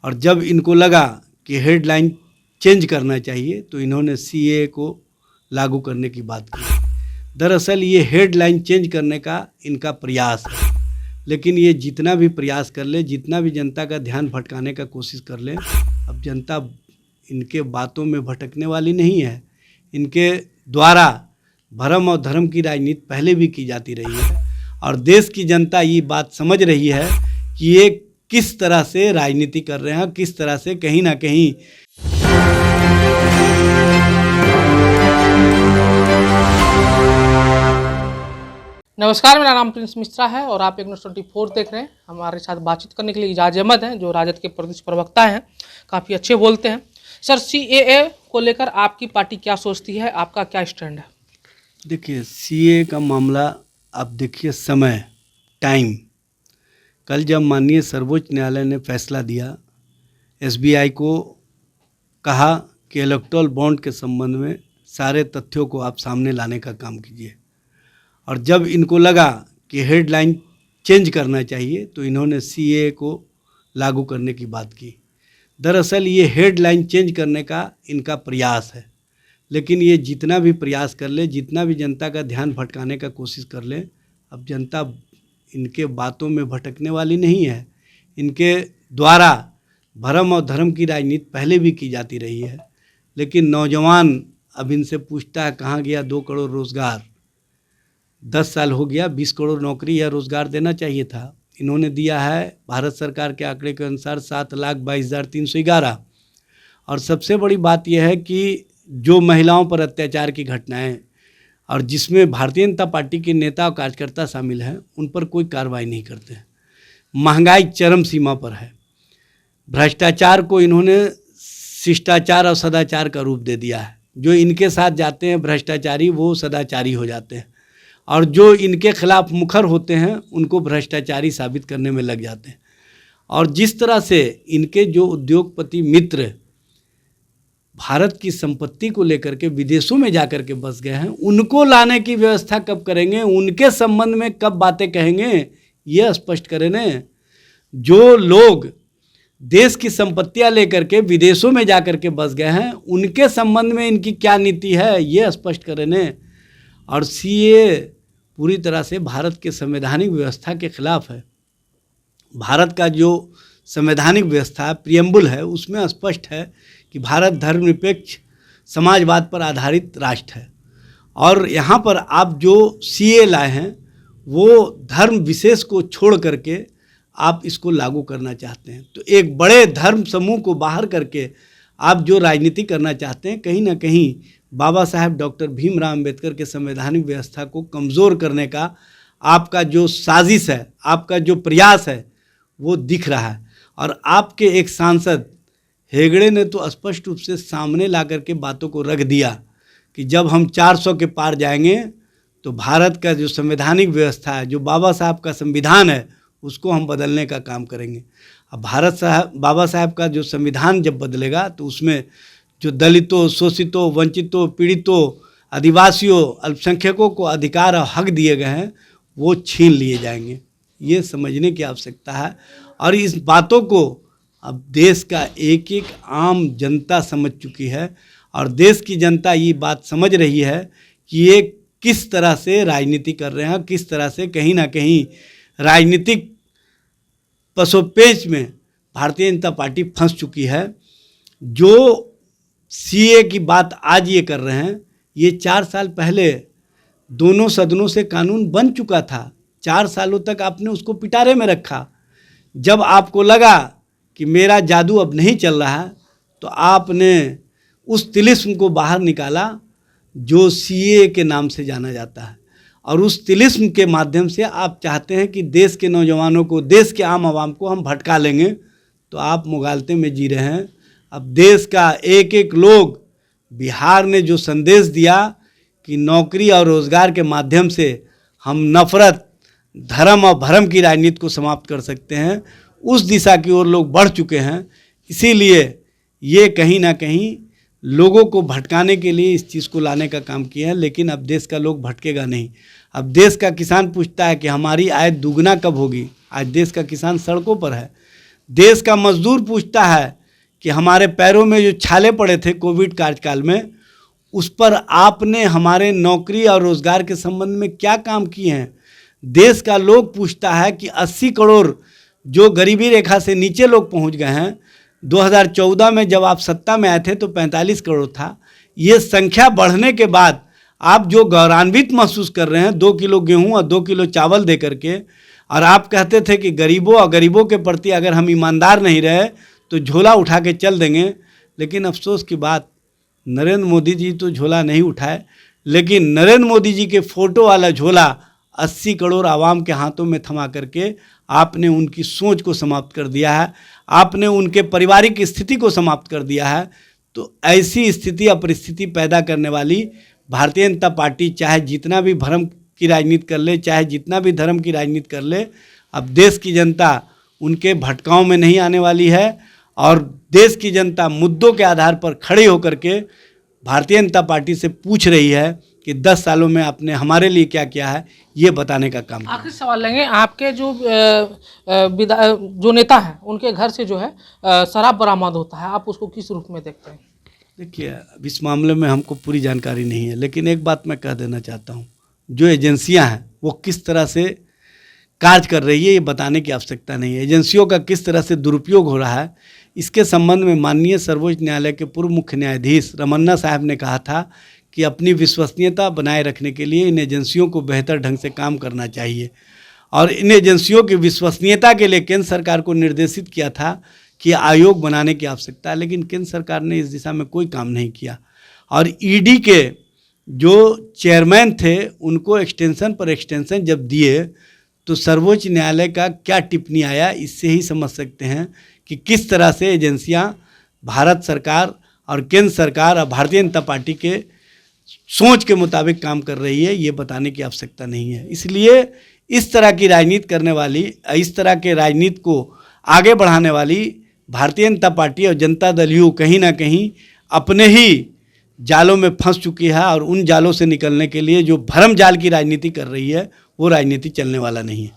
और जब इनको लगा कि हेडलाइन चेंज करना चाहिए तो इन्होंने सीए को लागू करने की बात की। दरअसल ये हेडलाइन चेंज करने का इनका प्रयास है, लेकिन ये जितना भी प्रयास कर ले, जितना भी जनता का ध्यान भटकाने का कोशिश कर ले, अब जनता इनके बातों में भटकने वाली नहीं है। इनके द्वारा भरम और धर्म की राजनीति पहले भी की जाती रही है और देश की जनता ये बात समझ रही है कि ये किस तरह से राजनीति कर रहे हैं, किस तरह से कहीं ना कहीं नमस्कार, मेरा नाम प्रिंस मिश्रा है और आप एक न्यूज़ 24 देख रहे हैं। हमारे साथ बातचीत करने के लिए इजाज अहमद हैं, जो राजद के प्रदेश प्रवक्ता हैं, काफ़ी अच्छे बोलते हैं। सर, सीएए को लेकर आपकी पार्टी क्या सोचती है, आपका क्या स्टैंड है? देखिए, सीए का मामला आप देखिए, समय टाइम, कल जब माननीय सर्वोच्च न्यायालय ने फैसला दिया, एसबीआई को कहा कि इलेक्टोरल बॉन्ड के संबंध में सारे तथ्यों को आप सामने लाने का काम कीजिए, और जब इनको लगा कि हेडलाइन चेंज करना चाहिए तो इन्होंने सीए को लागू करने की बात की। दरअसल ये हेडलाइन चेंज करने का इनका प्रयास है, लेकिन ये जितना भी प्रयास कर ले, जितना भी जनता का ध्यान भटकाने का कोशिश कर ले, अब जनता इनके बातों में भटकने वाली नहीं है। इनके द्वारा भरम और धर्म की राजनीति पहले भी की जाती रही है, लेकिन नौजवान अब इनसे पूछता है कहाँ गया 2 करोड़ रोज़गार। 10 साल हो गया, 20 करोड़ नौकरी या रोज़गार देना चाहिए था। इन्होंने दिया है भारत सरकार के आंकड़े के अनुसार 7,22,311। और सबसे बड़ी बात यह है कि जो महिलाओं पर अत्याचार की घटनाएं और जिसमें भारतीय जनता पार्टी के नेता और कार्यकर्ता शामिल हैं, उन पर कोई कार्रवाई नहीं करते हैं। महंगाई चरम सीमा पर है। भ्रष्टाचार को इन्होंने शिष्टाचार और सदाचार का रूप दे दिया है। जो इनके साथ जाते हैं भ्रष्टाचारी, वो सदाचारी हो जाते हैं, और जो इनके खिलाफ मुखर होते हैं उनको भ्रष्टाचारी साबित करने में लग जाते हैं। और जिस तरह से इनके जो उद्योगपति मित्र भारत की संपत्ति को लेकर के विदेशों में जाकर के बस गए हैं, उनको लाने की व्यवस्था कब करेंगे, उनके संबंध में कब बातें कहेंगे, ये स्पष्ट करें न। जो लोग देश की संपत्तियां लेकर के विदेशों में जाकर के बस गए हैं, उनके संबंध में इनकी क्या नीति है, ये स्पष्ट करें न। और सीए पूरी तरह से भारत के संवैधानिक व्यवस्था के खिलाफ है। भारत का जो संवैधानिक व्यवस्था प्रियम्बल है, उसमें स्पष्ट है कि भारत धर्मनिरपेक्ष समाजवाद पर आधारित राष्ट्र है, और यहाँ पर आप जो सीए लाए हैं वो धर्म विशेष को छोड़ करके आप इसको लागू करना चाहते हैं। तो एक बड़े धर्म समूह को बाहर करके आप जो राजनीति करना चाहते हैं, कहीं ना कहीं बाबा साहेब डॉक्टर भीमराव अंबेडकर के संवैधानिक व्यवस्था को कमज़ोर करने का आपका जो साजिश है, आपका जो प्रयास है, वो दिख रहा है। और आपके एक सांसद हेगड़े ने तो स्पष्ट रूप से सामने ला करके बातों को रख दिया कि जब हम 400 के पार जाएंगे तो भारत का जो संवैधानिक व्यवस्था है, जो बाबा साहब का संविधान है, उसको हम बदलने का काम करेंगे। अब बाबा साहब का जो संविधान जब बदलेगा तो उसमें जो दलितों, शोषितों, वंचितों, पीड़ितों, आदिवासियों, अल्पसंख्यकों को अधिकार और हक दिए गए हैं, वो छीन लिए जाएंगे। ये समझने की आवश्यकता है, और इस बातों को अब देश का एक एक आम जनता समझ चुकी है, और देश की जनता ये बात समझ रही है कि ये किस तरह से राजनीति कर रहे हैं, किस तरह से कहीं ना कहीं राजनीतिक पसोपेंच में भारतीय जनता पार्टी फंस चुकी है। जो सीए की बात आज ये कर रहे हैं, ये 4 साल पहले दोनों सदनों से कानून बन चुका था। 4 सालों तक आपने उसको पिटारे में रखा। जब आपको लगा कि मेरा जादू अब नहीं चल रहा है, तो आपने उस तिलिस्म को बाहर निकाला जो सीए के नाम से जाना जाता है, और उस तिलिस्म के माध्यम से आप चाहते हैं कि देश के नौजवानों को, देश के आम आवाम को हम भटका लेंगे। तो आप मुगालते में जी रहे हैं। अब देश का एक एक लोग, बिहार ने जो संदेश दिया कि नौकरी और रोज़गार के माध्यम से हम नफ़रत, धर्म और भरम की राजनीति को समाप्त कर सकते हैं, उस दिशा की ओर लोग बढ़ चुके हैं। इसीलिए ये कहीं ना कहीं लोगों को भटकाने के लिए इस चीज़ को लाने का काम किया है। लेकिन अब देश का लोग भटकेगा नहीं। अब देश का किसान पूछता है कि हमारी आय दुगना कब होगी। आज देश का किसान सड़कों पर है। देश का मजदूर पूछता है कि हमारे पैरों में जो छाले पड़े थे कोविड कार्यकाल में, उस पर आपने हमारे नौकरी और रोजगार के संबंध में क्या काम किए हैं। देश का लोग पूछता है कि 80 करोड़ जो गरीबी रेखा से नीचे लोग पहुंच गए हैं, 2014 में जब आप सत्ता में आए थे तो 45 करोड़ था। ये संख्या बढ़ने के बाद आप जो गौरवान्वित महसूस कर रहे हैं 2 किलो गेहूं और 2 किलो चावल दे करके, और आप कहते थे कि गरीबों और गरीबों के प्रति अगर हम ईमानदार नहीं रहे तो झोला उठा के चल देंगे। लेकिन अफसोस की बात, नरेंद्र मोदी जी तो झोला नहीं उठाए, लेकिन नरेंद्र मोदी जी के फोटो वाला झोला 80 करोड़ आवाम के हाथों में थमा करके आपने उनकी सोच को समाप्त कर दिया है, आपने उनके पारिवारिक स्थिति को समाप्त कर दिया है। तो ऐसी स्थिति और परिस्थिति पैदा करने वाली भारतीय जनता पार्टी चाहे जितना भी भ्रम की राजनीति कर ले, चाहे जितना भी धर्म की राजनीति कर ले, अब देश की जनता उनके भटकाव में नहीं आने वाली है। और देश की जनता मुद्दों के आधार पर खड़े होकर के भारतीय जनता पार्टी से पूछ रही है कि 10 सालों में आपने हमारे लिए क्या किया है, ये बताने का काम। आखिरी सवाल लेंगे, आपके जो नेता हैं उनके घर से जो है शराब बरामद होता है, आप उसको किस रूप में देखते हैं? देखिए, अब इस मामले में हमको पूरी जानकारी नहीं है, लेकिन एक बात मैं कह देना चाहता हूँ, जो एजेंसियाँ हैं वो किस तरह से कार्य कर रही है ये बताने की आवश्यकता नहीं है। एजेंसियों का किस तरह से दुरुपयोग हो रहा है, इसके संबंध में माननीय सर्वोच्च न्यायालय के पूर्व मुख्य न्यायाधीश रमन्ना साहब ने कहा था कि अपनी विश्वसनीयता बनाए रखने के लिए इन एजेंसियों को बेहतर ढंग से काम करना चाहिए। और इन एजेंसियों की विश्वसनीयता के लिए केंद्र सरकार को निर्देशित किया था कि आयोग बनाने की आवश्यकता है, लेकिन केंद्र सरकार ने इस दिशा में कोई काम नहीं किया। और ईडी के जो चेयरमैन थे उनको एक्सटेंशन पर एक्सटेंशन जब दिए तो सर्वोच्च न्यायालय का क्या टिप्पणी आया, इससे ही समझ सकते हैं कि किस तरह से एजेंसियां भारत सरकार और केंद्र सरकार और भारतीय जनता पार्टी के सोच के मुताबिक काम कर रही है। ये बताने की आवश्यकता नहीं है। इसलिए इस तरह की राजनीति करने वाली, इस तरह के राजनीति को आगे बढ़ाने वाली भारतीय जनता पार्टी और जनता दल यू कहीं ना कहीं अपने ही जालों में फंस चुकी है, और उन जालों से निकलने के लिए जो भरम जाल की राजनीति कर रही है वो राजनीति चलने वाला नहीं है।